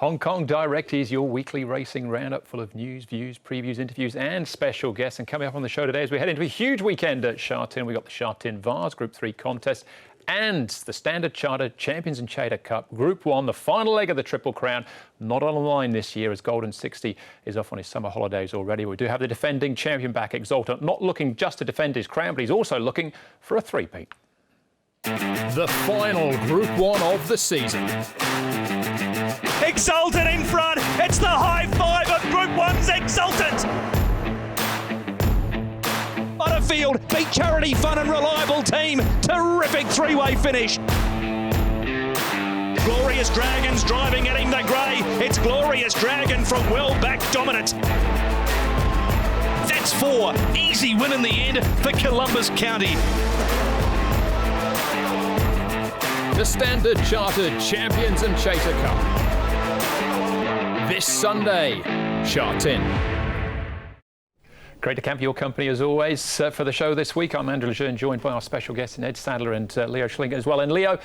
Hong Kong Direct is your weekly racing roundup full of news, views, previews, interviews and special guests. And coming up on the show today as we head into a huge weekend at Sha Tin, we've got the Sha Tin Vase Group 3 contest and the Standard Chartered Champions and Chater Cup Group 1, the final leg of the Triple Crown. Not on the line this year as Golden 60 is off on his summer holidays already. We do have the defending champion back, Exultant, not looking just to defend his crown, but he's also looking for a three-peat. The final Group 1 of the season. Exultant in front. It's the high five of Group 1's Exultant. Butterfield beat Charity Fun and Reliable Team. Terrific three-way finish. Glorious Dragons driving at him the grey. It's Glorious Dragon from well-back dominance. That's 4. Easy win in the end for Columbus County. The Standard Chartered Champions and Chater Cup. This Sunday, Sha Tin. Great to camp your company as always for the show this week. I'm Andrew Lejeune, joined by our special guests Ed Sadler and Leo Schlinger as well. And Leo,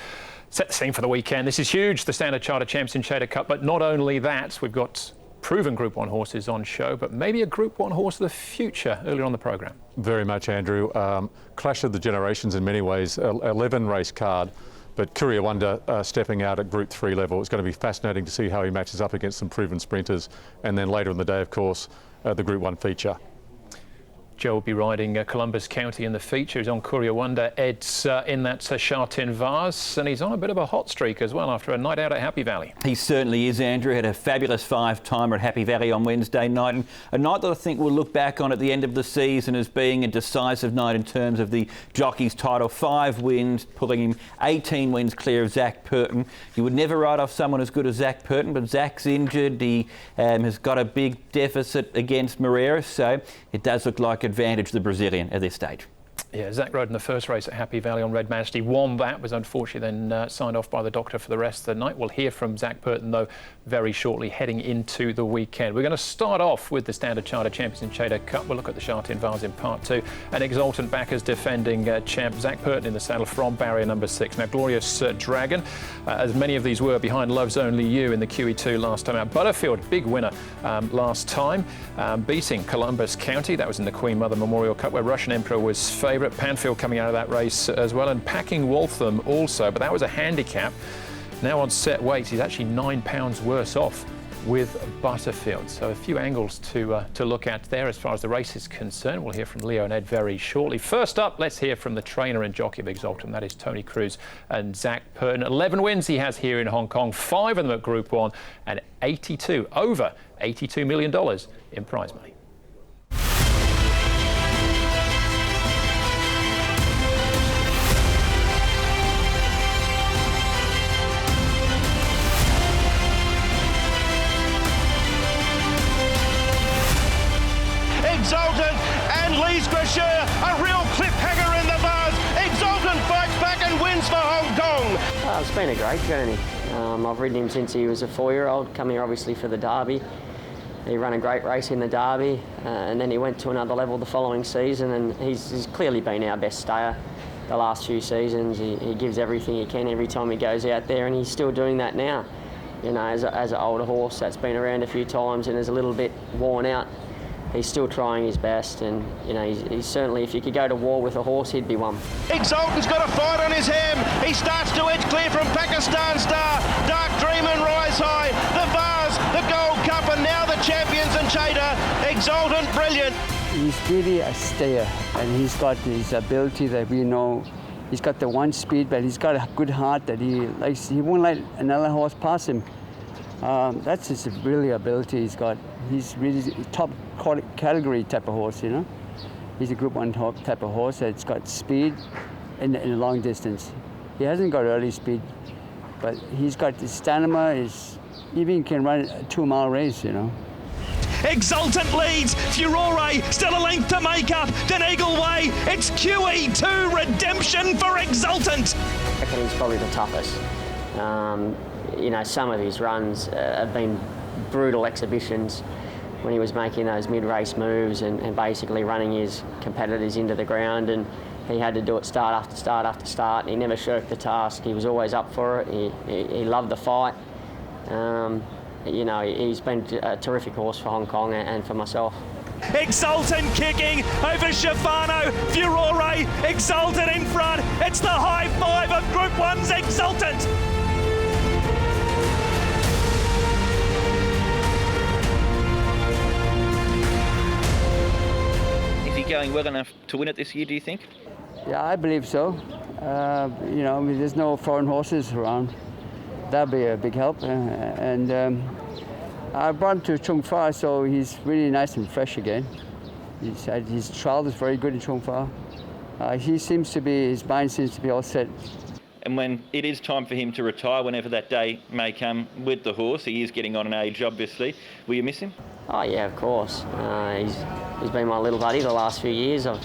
set the scene for the weekend. This is huge, the Standard Chartered Champions and Chater Cup. But not only that, we've got proven Group 1 horses on show, but maybe a Group 1 horse of the future earlier on the programme. Very much, Andrew. Clash of the generations in many ways. 11 race card. But Courier Wonder stepping out at Group 3 level. It's going to be fascinating to see how he matches up against some proven sprinters. And then later in the day, of course, the Group 1 feature. Joe will be riding Columbus County in the feature. He's on Courier Wonder. Ed's in that Sha Tin Vase, and he's on a bit of a hot streak as well after a night out at Happy Valley. He certainly is, Andrew. Had a fabulous 5-timer at Happy Valley on Wednesday night, and a night that I think we'll look back on at the end of the season as being a decisive night in terms of the jockey's title. 5 wins, pulling him 18 wins clear of Zach Purton. You would never ride off someone as good as Zach Purton, but Zach's injured. He has got a big deficit against Moreira, so it does look like advantage the Brazilian at this stage. Yeah, Zach rode in the first race at Happy Valley on Red Majesty, won that, was unfortunately then signed off by the doctor for the rest of the night. We'll hear from Zach Purton, though, very shortly heading into the weekend. We're going to start off with the Standard Chartered Champions and Chater Cup. We'll look at the Sha Tin Vase in part 2. And Exultant back as defending champ, Zach Purton in the saddle from barrier number 6. Now, Glorious Dragon, as many of these were behind Love's Only You in the QE2 last time out. Butterfield, big winner last time, beating Columbus County. That was in the Queen Mother Memorial Cup, where Russian Emperor was favourite. Panfield coming out of that race as well, and Packing Waltham also, but that was a handicap. Now on set weight, he's actually £9 worse off with Butterfield. So a few angles to look at there as far as the race is concerned. We'll hear from Leo and Ed very shortly. First up, let's hear from the trainer and jockey of Exultant. That is Tony Cruz and Zach Purton. 11 wins he has here in Hong Kong, 5 of them at Group 1, and over $82 million in prize money. Exultant and Lee's Gracheur, a real cliffhanger in the Vase. Exultant fights back and wins for Hong Kong. It's been a great journey. I've ridden him since he was a 4-year-old, come here obviously for the Derby. He ran a great race in the Derby, and then he went to another level the following season, and he's clearly been our best stayer the last few seasons. He gives everything he can every time he goes out there, and he's still doing that now. You know, as an older horse that's been around a few times and is a little bit worn out, he's still trying his best, and you know he's certainly, if you could go to war with a horse, he'd be one. Exultant's got a fight on his hand. He starts to edge clear from Pakistan Star. Dark Dream and Rise High. The Vase, the Gold Cup, and now the Champions and Chater. Exultant, brilliant. He's really a stayer, and he's got his ability that we know. He's got the one speed, but he's got a good heart that he likes. He won't let another horse pass him. That's his really ability he's got. He's really top category type of horse, you know. He's a Group 1 type of horse that's got speed in a long distance. He hasn't got early speed, but he's got the stamina. He even can run a 2-mile race, you know. Exultant leads. Furore still a length to make up. Then Eagle Way. It's QE2 redemption for Exultant. I reckon he's probably the toughest. You know, some of his runs have been brutal exhibitions when he was making those mid-race moves and basically running his competitors into the ground, and he had to do it start after start after start. He never shirked the task. He was always up for it. He loved the fight. you know, he's been a terrific horse for Hong Kong and for myself. Exultant kicking over Shafano, Furore, Exultant in front. It's the high five of Group 1's Exultant. Is he going well enough to win it this year, do you think? Yeah, I believe so. You know, I mean, there's no foreign horses around. That'd be a big help. I brought him to Chung Fa, so he's really nice and fresh again. His trial is very good in Chung Fa. His mind seems to be all set. And when it is time for him to retire, whenever that day may come with the horse, he is getting on in age, obviously. Will you miss him? Oh yeah, of course. He's been my little buddy the last few years. I've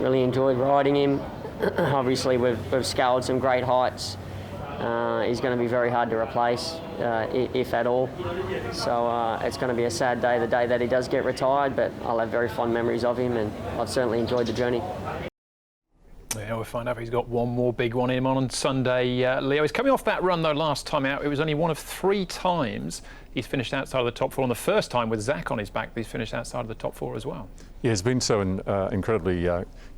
really enjoyed riding him. Obviously, we've scaled some great heights. He's going to be very hard to replace, if at all. So it's going to be a sad day, the day that he does get retired, but I'll have very fond memories of him, and I've certainly enjoyed the journey. Yeah, we'll find out if he's got one more big one in him on Sunday. Leo, he's coming off that run, though, last time out. It was only one of 3 times he's finished outside of the top 4. And the first time with Zach on his back, he's finished outside of the top 4 as well. Yeah, he's been so incredibly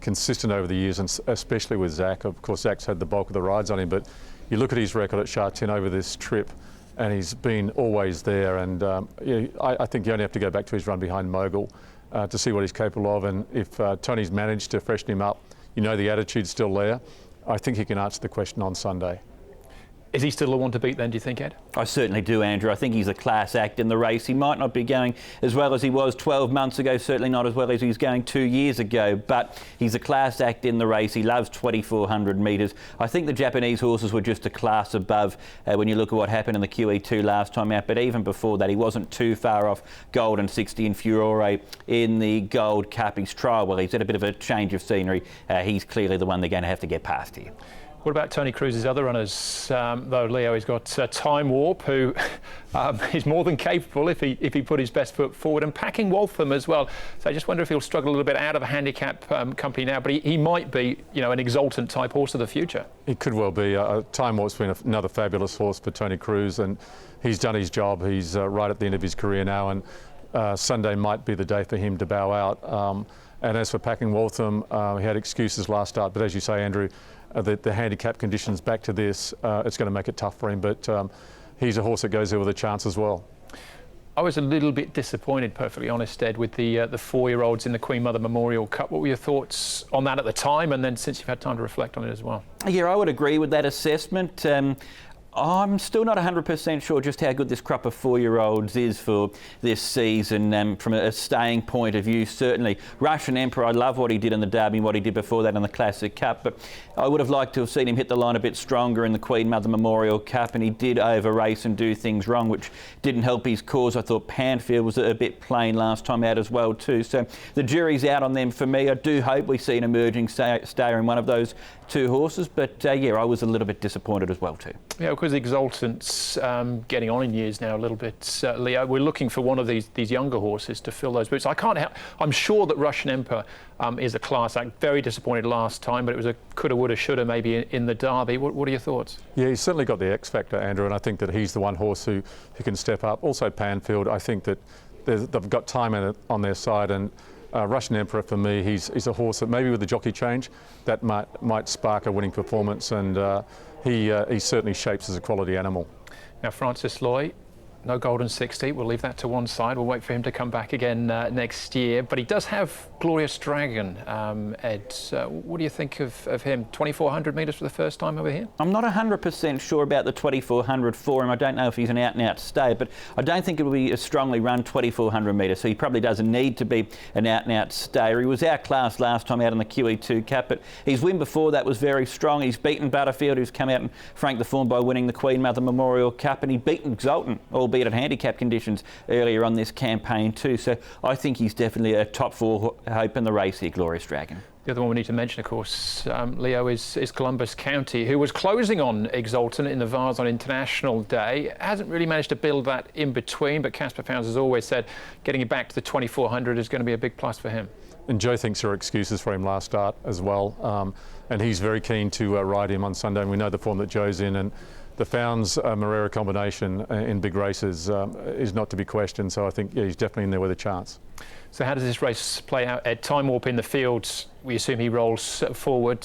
consistent over the years, and especially with Zach. Of course, Zach's had the bulk of the rides on him, but you look at his record at Sha Tin over this trip, and he's been always there. And yeah, I think you only have to go back to his run behind Mogul to see what he's capable of. And if Tony's managed to freshen him up, you know the attitude's still there. I think he can answer the question on Sunday. Is he still the one to beat then, do you think, Ed? I certainly do, Andrew. I think he's a class act in the race. He might not be going as well as he was 12 months ago, certainly not as well as he was going 2 years ago, but he's a class act in the race. He loves 2,400 metres. I think the Japanese horses were just a class above when you look at what happened in the QE2 last time out, but even before that, he wasn't too far off Golden 60 and Furore in the Gold Cup. He's trial well. He's had a bit of a change of scenery. He's clearly the one they're going to have to get past here. What about Tony Cruz's other runners, though, Leo? He's got Time Warp, who is more than capable if he put his best foot forward, and Packing Waltham as well. So I just wonder if he'll struggle a little bit out of a handicap company now, but he might be, you know, an Exultant type horse of the future. He could well be. Time Warp's been another fabulous horse for Tony Cruz, and he's done his job. He's right at the end of his career now, and Sunday might be the day for him to bow out. And as for Packing Waltham, he had excuses last start, but as you say, Andrew, the handicap conditions back to this, it's going to make it tough for him, but he's a horse that goes there with a chance as well. I was a little bit disappointed, perfectly honest, Ed, with the 4-year-olds in the Queen Mother Memorial Cup. What were your thoughts on that at the time, and then since you've had time to reflect on it as well? Yeah, I would agree with that assessment. I'm still not 100% sure just how good this crop of 4-year-olds is for this season from a staying point of view, certainly. Russian Emperor, I love what he did in the Derby, what he did before that in the Classic Cup, but I would have liked to have seen him hit the line a bit stronger in the Queen Mother Memorial Cup, and he did over-race and do things wrong, which didn't help his cause. I thought Panfield was a bit plain last time out as well too, so the jury's out on them for me. I do hope we see an emerging stayer in one of those 2 horses, but yeah, I was a little bit disappointed as well too. Yeah, because Exultant's getting on in years now a little bit, Leo. We're looking for one of these younger horses to fill those boots. I can't help. I'm sure that Russian Emperor is a class act. Very disappointed last time, but it was a coulda, woulda, shoulda maybe in the Derby. What are your thoughts? Yeah, he's certainly got the X factor, Andrew, and I think that he's the one horse who can step up. Also Panfield, I think that they've got time on their side, and Russian Emperor, for me, he's a horse that maybe with the jockey change, that might spark a winning performance, and he certainly shapes as a quality animal. Now, Francis Loy, no Golden 60. We'll leave that to one side. We'll wait for him to come back again next year. But he does have Glorious Dragon, Ed. What do you think of him? 2,400 metres for the first time over here? I'm not 100% sure about the 2,400 for him. I don't know if he's an out-and-out stayer, but I don't think it will be a strongly run 2,400 metres, so he probably doesn't need to be an out-and-out stayer. He was outclassed last time out in the QE2 Cup, but his win before that was very strong. He's beaten Butterfield, who's come out and franked the form by winning the Queen Mother Memorial Cup, and he beat Exultant, albeit at handicap conditions earlier on this campaign too. So I think he's definitely a top 4 hope in the race here, Glorious Dragon. The other one we need to mention, of course, Leo, is Columbus County, who was closing on Exultant in the Vase on International Day. Hasn't really managed to build that in between, but Casper Fowles has always said getting it back to the 2,400 is going to be a big plus for him. And Joe thinks there are excuses for him last start as well, and he's very keen to ride him on Sunday, and we know the form that Joe's in, and the Founds-Moreira combination in big races is not to be questioned. So I think he's definitely in there with a chance. So how does this race play out? Ed, Time Warp in the field, we assume he rolls forward.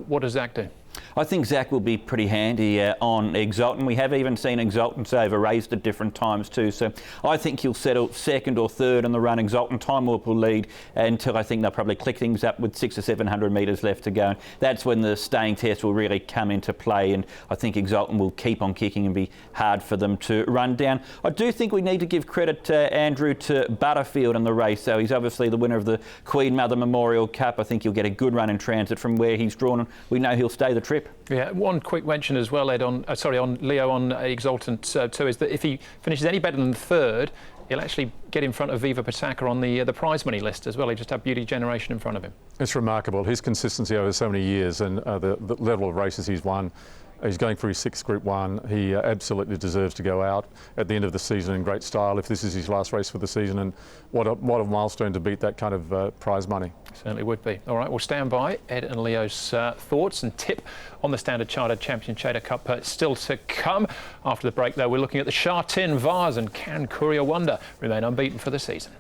What does Zach do? I think Zach will be pretty handy on Exultant. We have even seen Exultants over raced at different times too, so I think he'll settle second or third on the run. Exultant Time Warp will lead until I think they'll probably click things up with 600 or 700 metres left to go. That's when the staying test will really come into play, and I think Exultant will keep on kicking and be hard for them to run down. I do think we need to give credit, Andrew, to Butterfield in the race. So he's obviously the winner of the Queen Mother Memorial Cup. I think he'll get a good run in transit from where he's drawn, and we know he'll stay the trip. Yeah, one quick mention as well, Ed, on Leo on Exultant too, is that if he finishes any better than third, he'll actually get in front of Viva Pitaka on the prize money list as well. He just had Beauty Generation in front of him. It's remarkable, his consistency over so many years and the level of races he's won. He's going for his 6th Group 1. He absolutely deserves to go out at the end of the season in great style if this is his last race for the season, and what a milestone to beat that kind of prize money. Certainly would be. All right, we'll stand by Ed and Leo's thoughts and tip on the Standard Chartered Champion Chater Cup still to come. After the break, though, we're looking at the Sha Tin Vase, and can Courier Wonder remain unbeaten for the season?